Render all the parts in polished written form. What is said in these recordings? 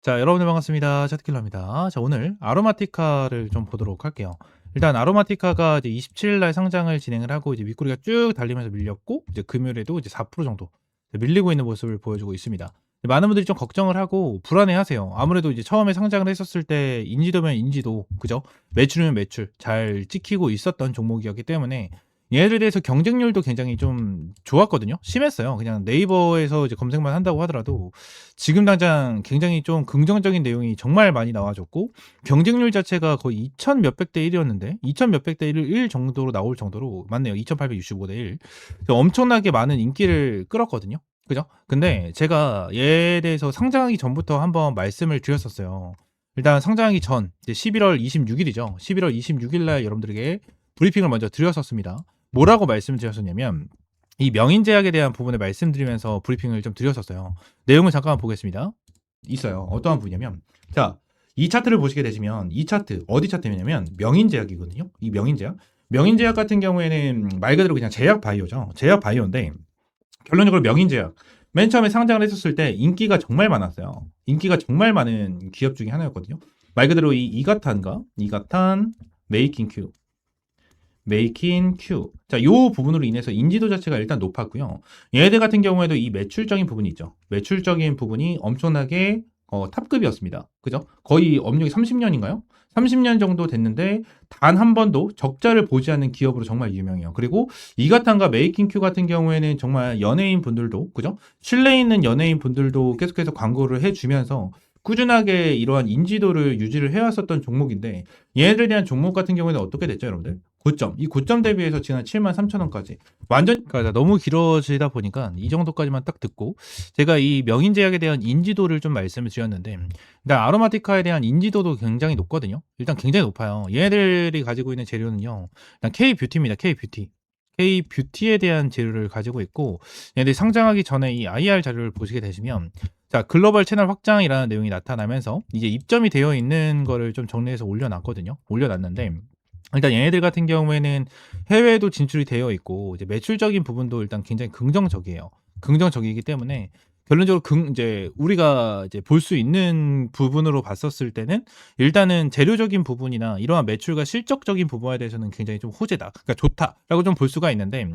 자, 여러분들 반갑습니다. 차트킬러입니다. 자, 오늘 아로마티카를 좀 보도록 할게요. 일단 아로마티카가 이제 27일 날 상장을 진행을 하고 이제 윗꼬리가 쭉 달리면서 밀렸고 이제 금요일에도 이제 4% 정도 밀리고 있는 모습을 보여주고 있습니다. 많은 분들이 좀 걱정을 하고 불안해하세요. 아무래도 이제 처음에 상장을 했었을 때 인지도면 인지도, 그죠? 매출이면 매출 잘 찍히고 있었던 종목이었기 때문에 얘네들에 대해서 경쟁률도 굉장히 좀 좋았거든요. 심했어요. 그냥 네이버에서 이제 검색만 한다고 하더라도 지금 당장 굉장히 좀 긍정적인 내용이 정말 많이 나와줬고 경쟁률 자체가 거의 2,000 몇백 대 1이었는데 2,000 몇백 대 1 정도로 나올 정도로 맞네요. 2,865 대 1. 엄청나게 많은 인기를 끌었거든요. 그죠? 근데 제가 얘에 대해서 상장하기 전부터 한번 말씀을 드렸었어요. 일단 상장하기 전 이제 11월 26일이죠. 11월 26일 날 여러분들에게 브리핑을 먼저 드렸었습니다. 뭐라고 말씀드렸었냐면 이 명인제약에 대한 부분을 말씀드리면서 브리핑을 좀 드렸었어요. 내용을 잠깐만 보겠습니다. 있어요. 어떠한 부분이냐면 자, 이 차트를 보시게 되시면 이 차트 어디 차트냐면 명인제약이거든요. 이 명인제약. 명인제약 같은 경우에는 말 그대로 그냥 제약 바이오죠. 제약 바이오인데 결론적으로 명인제약 맨 처음에 상장을 했었을 때 인기가 정말 많았어요. 인기가 정말 많은 기업 중에 하나였거든요. 말 그대로 이 이가탄 메이킹 큐. 자, 요 부분으로 인해서 인지도 자체가 일단 높았고요. 얘네들 같은 경우에도 이 매출적인 부분이 있죠. 매출적인 부분이 엄청나게 탑급이었습니다. 그죠? 거의 업력이 30년인가요? 30년 정도 됐는데 단 한 번도 적자를 보지 않는 기업으로 정말 유명해요. 그리고 이가탄과 메이킹 큐 같은 경우에는 정말 연예인 분들도, 그죠? 신뢰 있는 연예인 분들도 계속해서 광고를 해주면서 꾸준하게 이러한 인지도를 유지를 해왔었던 종목인데 얘네들에 대한 종목 같은 경우에는 어떻게 됐죠, 여러분들? 고점. 이 고점 대비해서 지금 73,000원까지. 완전, 그러니까 너무 길어지다 보니까 이 정도까지만 딱 듣고 제가 이 명인제약에 대한 인지도를 좀 말씀을 드렸는데 일단 아로마티카에 대한 인지도도 굉장히 높거든요. 일단 굉장히 높아요. 얘네들이 가지고 있는 재료는요. 일단 K뷰티입니다. K뷰티. K뷰티에 대한 재료를 가지고 있고 얘네들이 상장하기 전에 이 IR 자료를 보시게 되시면 자, 글로벌 채널 확장이라는 내용이 나타나면서 이제 입점이 되어 있는 거를 좀 정리해서 올려놨거든요. 올려놨는데 일단 얘네들 같은 경우에는 해외에도 진출이 되어 있고 이제 매출적인 부분도 일단 굉장히 긍정적이에요. 긍정적이기 때문에 결론적으로 이제 우리가 이제 볼 수 있는 부분으로 봤었을 때는 일단은 재료적인 부분이나 이러한 매출과 실적적인 부분에 대해서는 굉장히 좀 호재다. 그러니까 좋다라고 좀 볼 수가 있는데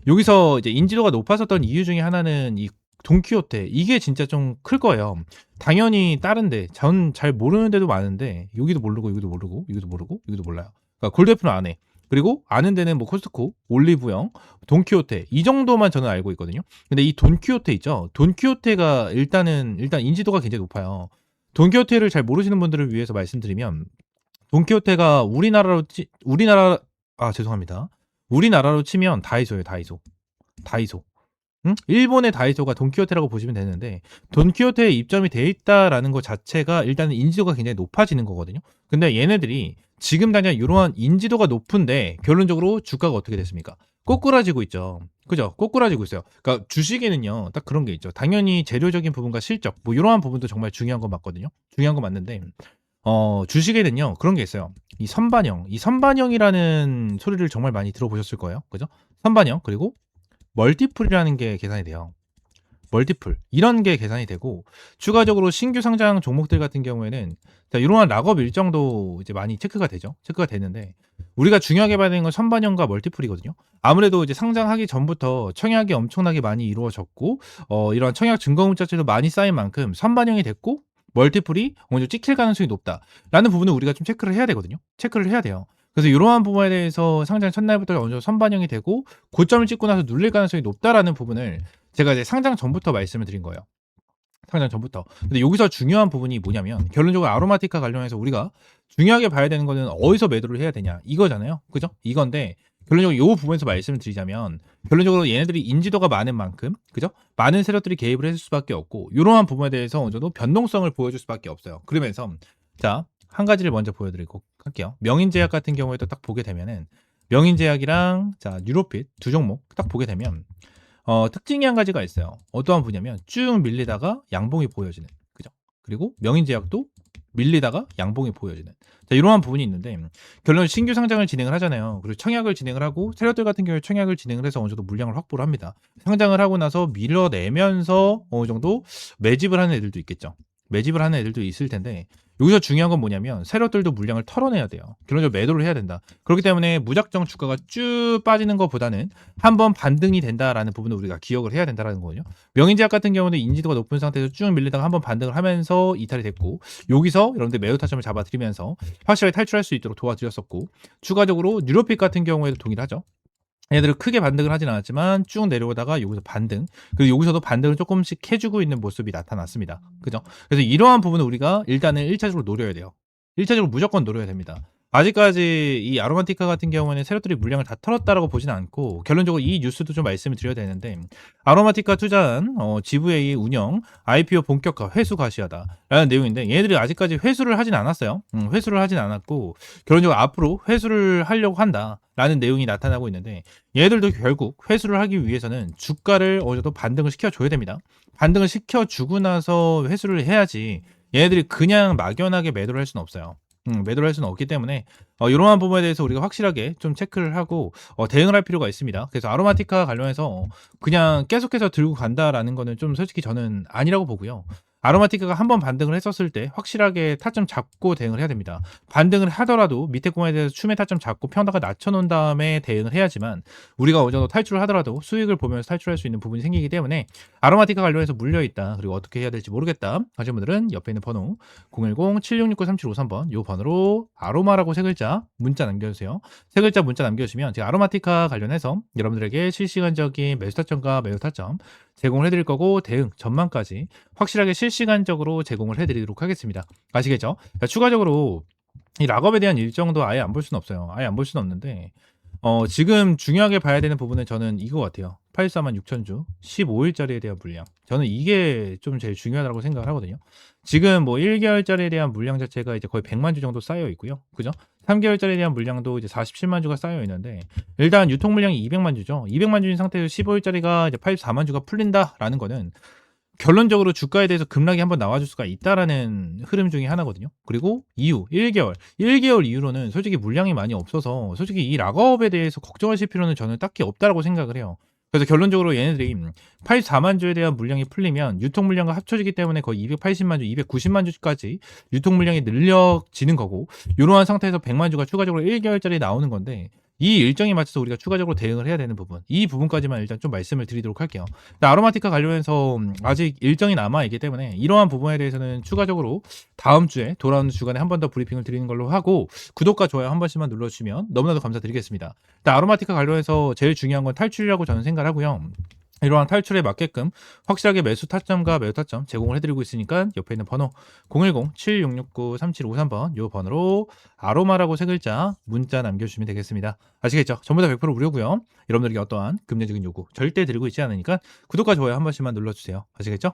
여기서 이제 인지도가 높았었던 이유 중에 하나는 이 돈키호테 이게 진짜 좀 클 거예요. 당연히 다른데 전 잘 모르는 데도 많은데 여기도 모르고 여기도 모르고 여기도 모르고 여기도 몰라요. 그러니까 골드애플은 안 해. 그리고 아는 데는 뭐 코스트코, 올리브영, 돈키호테 이 정도만 저는 알고 있거든요. 근데 이 돈키호테 있죠. 돈키호테가 일단 인지도가 굉장히 높아요. 돈키호테를 잘 모르시는 분들을 위해서 말씀드리면 돈키호테가 우리나라 죄송합니다. 우리나라로 치면 다이소예요, 다이소. 다이소. 응? 일본의 다이소가 돈키호테라고 보시면 되는데 돈키호테에 입점이 돼 있다라는 것 자체가 일단은 인지도가 굉장히 높아지는 거거든요. 근데 얘네들이 지금 당장 이러한 인지도가 높은데 결론적으로 주가가 어떻게 됐습니까? 꼬꾸라지고 있죠. 그죠? 꼬꾸라지고 있어요. 그러니까 주식에는요, 딱 그런 게 있죠. 당연히 재료적인 부분과 실적, 뭐 이러한 부분도 정말 중요한 거 맞거든요. 중요한 거 맞는데, 주식에는요, 그런 게 있어요. 이 선반영이라는 소리를 정말 많이 들어보셨을 거예요. 그죠? 선반영, 그리고 멀티플이라는 게 계산이 돼요. 멀티플 이런 게 계산이 되고 추가적으로 신규 상장 종목들 같은 경우에는 자, 이러한 락업 일정도 이제 많이 체크가 되죠. 체크가 되는데 우리가 중요하게 봐야 되는 건 선반영과 멀티플이거든요. 아무래도 이제 상장하기 전부터 청약이 엄청나게 많이 이루어졌고 이런 청약 증거물 자체도 많이 쌓인 만큼 선반영이 됐고 멀티플이 어느 정도 찍힐 가능성이 높다라는 부분을 우리가 좀 체크를 해야 되거든요. 체크를 해야 돼요. 그래서 이러한 부분에 대해서 상장 첫날부터 어느 정도 선반영이 되고 고점을 찍고 나서 눌릴 가능성이 높다라는 부분을 제가 이제 상장 전부터 말씀을 드린 거예요. 상장 전부터. 근데 여기서 중요한 부분이 뭐냐면 결론적으로 아로마티카 관련해서 우리가 중요하게 봐야 되는 거는 어디서 매도를 해야 되냐 이거잖아요. 그죠? 이건데 결론적으로 이 부분에서 말씀을 드리자면 결론적으로 얘네들이 인지도가 많은 만큼 그죠? 많은 세력들이 개입을 해줄 수밖에 없고 이러한 부분에 대해서 어느 정도 변동성을 보여줄 수밖에 없어요. 그러면서 자, 한 가지를 먼저 보여드리고 할게요. 명인제약 같은 경우에도 딱 보게 되면은 명인제약이랑 자 뉴로핏 두 종목 딱 보게 되면 특징이 한 가지가 있어요. 어떠한 분야면 쭉 밀리다가 양봉이 보여지는 그죠? 그리고 명인제약도 밀리다가 양봉이 보여지는 자 이러한 부분이 있는데 결론 신규 상장을 진행을 하잖아요. 그리고 청약을 진행을 하고 세력들 같은 경우에 청약을 진행을 해서 어느 정도 물량을 확보를 합니다. 상장을 하고 나서 밀어내면서 어느 정도 매집을 하는 애들도 있겠죠. 매집을 하는 애들도 있을 텐데 여기서 중요한 건 뭐냐면 세력들도 물량을 털어내야 돼요. 결론적으로 매도를 해야 된다. 그렇기 때문에 무작정 주가가 쭉 빠지는 것보다는 한번 반등이 된다라는 부분을 우리가 기억을 해야 된다라는 거거든요. 명인제약 같은 경우는 인지도가 높은 상태에서 쭉 밀리다가 한번 반등을 하면서 이탈이 됐고 여기서 여러분들 매도 타점을 잡아드리면서 확실하게 탈출할 수 있도록 도와드렸었고 추가적으로 뉴로픽 같은 경우에도 동일하죠. 얘들은 크게 반등을 하진 않았지만 쭉 내려오다가 여기서 반등 그리고 여기서도 반등을 조금씩 해주고 있는 모습이 나타났습니다. 그죠? 그래서 이러한 부분을 우리가 일단은 1차적으로 노려야 돼요. 1차적으로 무조건 노려야 됩니다. 아직까지 이 아로마티카 같은 경우에는 세력들이 물량을 다 털었다라고 보지는 않고 결론적으로 이 뉴스도 좀 말씀을 드려야 되는데 아로마티카 투자한 GVA 운영 IPO 본격화 회수 가시하다라는 내용인데 얘네들이 아직까지 회수를 하진 않았어요. 회수를 하진 않았고 결론적으로 앞으로 회수를 하려고 한다라는 내용이 나타나고 있는데 얘들도 결국 회수를 하기 위해서는 주가를 어느 정도 반등을 시켜줘야 됩니다. 반등을 시켜주고 나서 회수를 해야지 얘네들이 그냥 막연하게 매도를 할 수는 없어요. 매도를 할 수는 없기 때문에 이러한 부분에 대해서 우리가 확실하게 좀 체크를 하고 대응을 할 필요가 있습니다. 그래서 아로마티카 관련해서 그냥 계속해서 들고 간다라는 거는 좀 솔직히 저는 아니라고 보고요. 아로마티카가 한번 반등을 했었을 때 확실하게 타점 잡고 대응을 해야 됩니다. 반등을 하더라도 밑에 공에 대해서 춤의 타점 잡고 평단가 낮춰놓은 다음에 대응을 해야지만 우리가 어느 정도 탈출을 하더라도 수익을 보면서 탈출할 수 있는 부분이 생기기 때문에 아로마티카 관련해서 물려있다. 그리고 어떻게 해야 될지 모르겠다 하시는 분들은 옆에 있는 번호 010-7669-3753번 이 번호로 아로마라고 세 글자 문자 남겨주세요. 세 글자 문자 남겨주시면 제가 아로마티카 관련해서 여러분들에게 실시간적인 매수 타점과 매도 타점 제공을 해드릴 거고 대응 전망까지 확실하게 실시간적으로 제공을 해드리도록 하겠습니다. 아시겠죠? 자, 추가적으로 이 락업에 대한 일정도 아예 안 볼 수는 없어요. 아예 안 볼 수는 없는데 지금 중요하게 봐야 되는 부분은 저는 이거 같아요. 84만 6천주 15일짜리에 대한 물량. 저는 이게 좀 제일 중요하다고 생각을 하거든요. 지금 뭐 1개월짜리에 대한 물량 자체가 이제 거의 100만 주 정도 쌓여 있고요. 그죠? 3개월짜리에 대한 물량도 이제 47만 주가 쌓여 있는데 일단 유통 물량이 200만 주죠. 200만 주인 상태에서 15일짜리가 이제 84만 주가 풀린다라는 거는 결론적으로 주가에 대해서 급락이 한번 나와줄 수가 있다라는 흐름 중에 하나거든요. 그리고 이후 1개월 이후로는 솔직히 물량이 많이 없어서 솔직히 이 락업에 대해서 걱정하실 필요는 저는 딱히 없다라고 생각을 해요. 그래서 결론적으로 얘네들이 84만 주에 대한 물량이 풀리면 유통 물량과 합쳐지기 때문에 거의 280만 주, 290만 주까지 유통 물량이 늘려지는 거고 이러한 상태에서 100만 주가 추가적으로 1개월짜리 나오는 건데 이 일정에 맞춰서 우리가 추가적으로 대응을 해야 되는 부분 이 부분까지만 일단 좀 말씀을 드리도록 할게요. 아로마티카 관련해서 아직 일정이 남아있기 때문에 이러한 부분에 대해서는 추가적으로 다음 주에 돌아오는 주간에 한 번 더 브리핑을 드리는 걸로 하고 구독과 좋아요 한 번씩만 눌러주시면 너무나도 감사드리겠습니다. 아로마티카 관련해서 제일 중요한 건 탈출이라고 저는 생각을 하고요. 이러한 탈출에 맞게끔 확실하게 매수 타점과 매도 타점 제공을 해드리고 있으니까 옆에 있는 번호 010-7669-3753번 이 번호로 아로마라고 세 글자 문자 남겨주시면 되겠습니다. 아시겠죠? 전부 다 100% 무료고요. 여러분들에게 어떠한 금전적인 요구 절대 드리고 있지 않으니까 구독과 좋아요 한 번씩만 눌러주세요. 아시겠죠?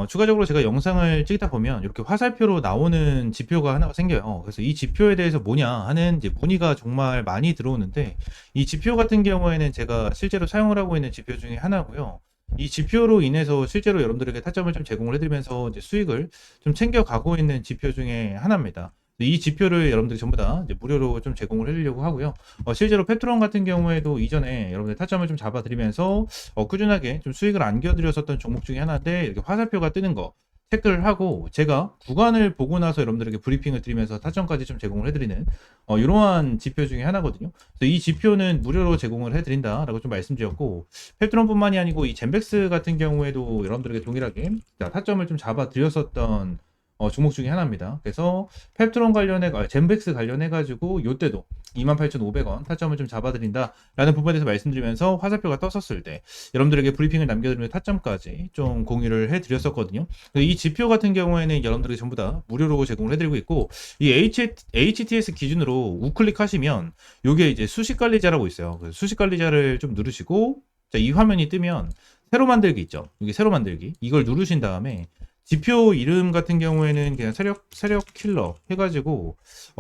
추가적으로 제가 영상을 찍다 보면 이렇게 화살표로 나오는 지표가 하나가 생겨요. 그래서 이 지표에 대해서 뭐냐 하는 이제 문의가 정말 많이 들어오는데 이 지표 같은 경우에는 제가 실제로 사용을 하고 있는 지표 중에 하나고요. 이 지표로 인해서 실제로 여러분들에게 타점을 좀 제공을 해드리면서 이제 수익을 좀 챙겨가고 있는 지표 중에 하나입니다. 이 지표를 여러분들이 전부 다 이제 무료로 좀 제공을 해드리려고 하고요. 실제로 페트론 같은 경우에도 이전에 여러분들 타점을 좀 잡아드리면서 꾸준하게 좀 수익을 안겨드렸었던 종목 중에 하나인데 이렇게 화살표가 뜨는 거 체크를 하고 제가 구간을 보고 나서 여러분들에게 브리핑을 드리면서 타점까지 좀 제공을 해드리는 이러한 지표 중에 하나거든요. 그래서 이 지표는 무료로 제공을 해드린다라고 좀 말씀드렸고 페트론뿐만이 아니고 이 젠백스 같은 경우에도 여러분들에게 동일하게 타점을 좀 잡아드렸었던 종목 중에 하나입니다. 그래서 펩트론 관련해 젠백스 관련해 가지고 요때도 28,500원 타점을 좀 잡아드린다라는 부분에 대해서 말씀드리면서 화살표가 떴었을 때 여러분들에게 브리핑을 남겨드리면서 타점까지 좀 공유를 해드렸었거든요. 이 지표 같은 경우에는 여러분들이 전부 다 무료로 제공을 해드리고 있고 이 HTS 기준으로 우클릭 하시면 요게 이제 수식 관리자라고 있어요. 그래서 수식 관리자를 좀 누르시고 자, 이 화면이 뜨면 새로 만들기 있죠. 여기 새로 만들기 이걸 누르신 다음에 지표 이름 같은 경우에는 그냥 세력 킬러 해가지고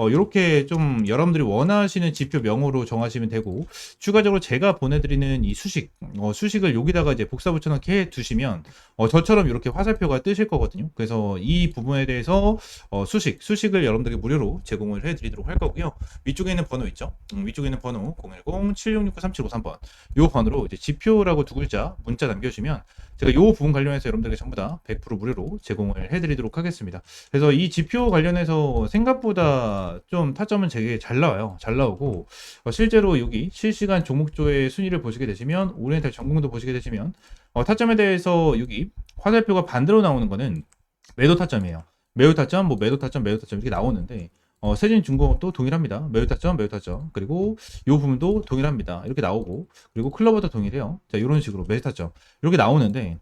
이렇게 좀 여러분들이 원하시는 지표 명으로 정하시면 되고 추가적으로 제가 보내드리는 이 수식을 여기다가 이제 복사 붙여넣기 해 두시면 저처럼 이렇게 화살표가 뜨실 거거든요. 그래서 이 부분에 대해서 수식을 여러분들에게 무료로 제공을 해드리도록 할 거고요. 위쪽에 있는 번호 있죠? 위쪽에 있는 번호 010-7669-3753번 요 번호로 이제 지표라고 두 글자 문자 남겨주시면 제가 요 부분 관련해서 여러분들에게 전부 다 100% 무료로 제공을 해드리도록 하겠습니다. 그래서 이 지표 관련해서 생각보다 좀 타점은 되게 잘 나와요. 잘 나오고 실제로 여기 실시간 종목조의 순위를 보시게 되시면 오리엔탈 전공도 보시게 되시면 타점에 대해서 여기 화살표가 반대로 나오는 거는 매도 타점이에요. 매우 타점, 뭐 매도 타점, 매도 타점 이렇게 나오는데 세진중공업도 동일합니다. 매우 타점, 매우 타점. 그리고 이 부분도 동일합니다. 이렇게 나오고 그리고 클로버도 동일해요. 자, 이런 식으로 매수 타점 이렇게 나오는데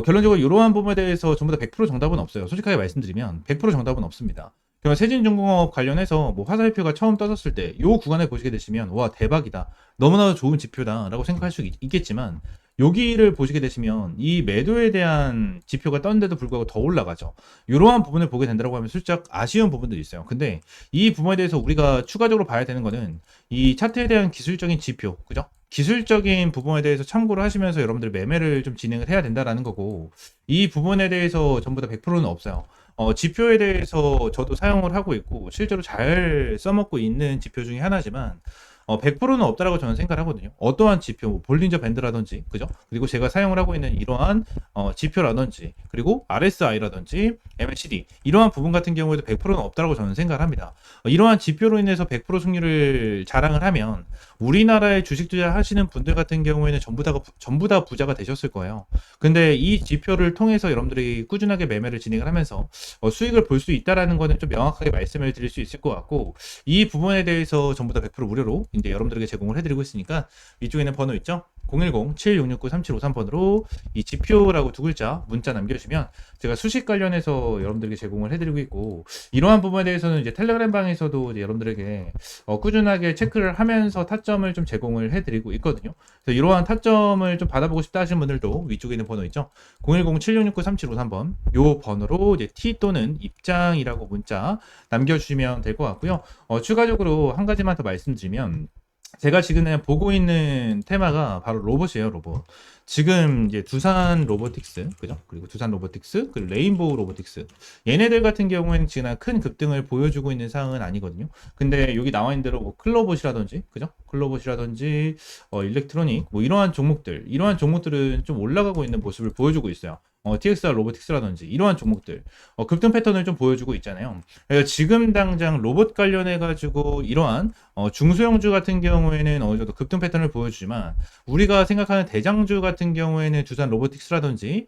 결론적으로 이러한 부분에 대해서 전부 다 100% 정답은 없어요. 솔직하게 말씀드리면 100% 정답은 없습니다. 그러면 세진중공업 관련해서 뭐 화살표가 처음 떠졌을 때 이 구간에 보시게 되시면 와 대박이다. 너무나도 좋은 지표다라고 생각할 수 있겠지만 여기를 보시게 되시면 이 매도에 대한 지표가 떴는데도 불구하고 더 올라가죠. 이러한 부분을 보게 된다고 하면 슬쩍 아쉬운 부분들이 있어요. 근데 이 부분에 대해서 우리가 추가적으로 봐야 되는 거는 이 차트에 대한 기술적인 지표, 그죠? 기술적인 부분에 대해서 참고를 하시면서 여러분들 매매를 좀 진행을 해야 된다라는 거고 이 부분에 대해서 전부 다 100%는 없어요. 지표에 대해서 저도 사용을 하고 있고 실제로 잘 써먹고 있는 지표 중에 하나지만 100%는 없다라고 저는 생각을 하거든요. 어떠한 지표, 뭐 볼린저 밴드라든지, 그죠? 그리고 제가 사용을 하고 있는 이러한 지표라든지, 그리고 RSI라든지, MACD 이러한 부분 같은 경우에도 100%는 없다라고 저는 생각을 합니다. 이러한 지표로 인해서 100% 승률을 자랑을 하면 우리나라에 주식 투자하시는 분들 같은 경우에는 전부 다 부자가 되셨을 거예요. 근데 이 지표를 통해서 여러분들이 꾸준하게 매매를 진행을 하면서 수익을 볼 수 있다라는 거는 좀 명확하게 말씀을 드릴 수 있을 것 같고 이 부분에 대해서 전부 다 100% 무료로 이제 여러분들에게 제공을 해드리고 있으니까 위쪽에 있는 번호 있죠? 010-7669-3753번으로 이 지표라고 두 글자 문자 남겨주시면 제가 수식 관련해서 여러분들에게 제공을 해드리고 있고 이러한 부분에 대해서는 이제 텔레그램 방에서도 이제 여러분들에게 꾸준하게 체크를 하면서 타점을 좀 제공을 해드리고 있거든요. 그래서 이러한 타점을 좀 받아보고 싶다 하시는 분들도 위쪽에 있는 번호 있죠? 010-7669-3753번 요 번호로 이제 T 또는 입장이라고 문자 남겨주시면 될 것 같고요. 추가적으로 한 가지만 더 말씀드리면 제가 지금 보고 있는 테마가 바로 로봇이에요, 로봇. 지금 이제 두산 로보틱스, 그죠? 그리고 두산 로보틱스, 그리고 레인보우 로보틱스. 얘네들 같은 경우에는 지금 큰 급등을 보여주고 있는 상황은 아니거든요. 근데 여기 나와 있는 대로 뭐 클로봇이라든지, 그죠? 클로봇이라든지, 일렉트로닉, 뭐 이러한 종목들은 좀 올라가고 있는 모습을 보여주고 있어요. TXR 로보틱스라든지 이러한 종목들 급등 패턴을 좀 보여주고 있잖아요. 그래서 지금 당장 로봇 관련해 가지고 이러한 중소형주 같은 경우에는 어느 정도 급등 패턴을 보여주지만 우리가 생각하는 대장주 같은 경우에는 두산 로보틱스라든지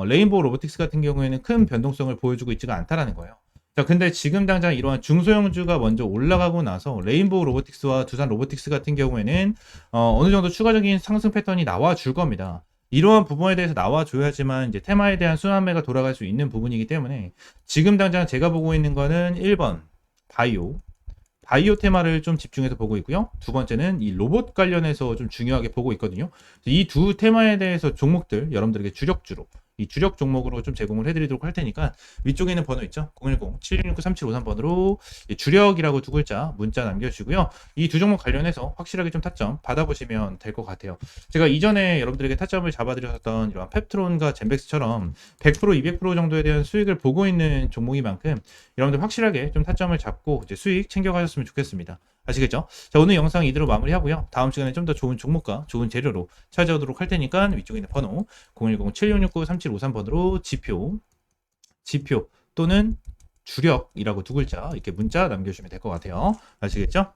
레인보우 로보틱스 같은 경우에는 큰 변동성을 보여주고 있지가 않다라는 거예요. 자, 근데 지금 당장 이러한 중소형주가 먼저 올라가고 나서 레인보우 로보틱스와 두산 로보틱스 같은 경우에는 어느 정도 추가적인 상승 패턴이 나와 줄 겁니다. 이러한 부분에 대해서 나와줘야지만 이제 테마에 대한 순환매가 돌아갈 수 있는 부분이기 때문에 지금 당장 제가 보고 있는 거는 1번 바이오 테마를 좀 집중해서 보고 있고요. 두 번째는 이 로봇 관련해서 좀 중요하게 보고 있거든요. 이 두 테마에 대해서 종목들 여러분들에게 주력주로 이 주력 종목으로 좀 제공을 해드리도록 할 테니까 위쪽에 있는 번호 있죠? 010-7669-3753번으로 주력이라고 두 글자 문자 남겨주시고요. 이 두 종목 관련해서 확실하게 좀 타점 받아보시면 될 것 같아요. 제가 이전에 여러분들에게 타점을 잡아드렸던 이런 펩트론과 젠백스처럼 100%, 200% 정도에 대한 수익을 보고 있는 종목인 만큼 여러분들 확실하게 좀 타점을 잡고 이제 수익 챙겨가셨으면 좋겠습니다. 아시겠죠? 자, 오늘 영상 이대로 마무리하고요. 다음 시간에 좀 더 좋은 종목과 좋은 재료로 찾아오도록 할 테니까 위쪽에 있는 번호 010-7669-3753번으로 지표 또는 주력이라고 두 글자 이렇게 문자 남겨주시면 될 것 같아요. 아시겠죠?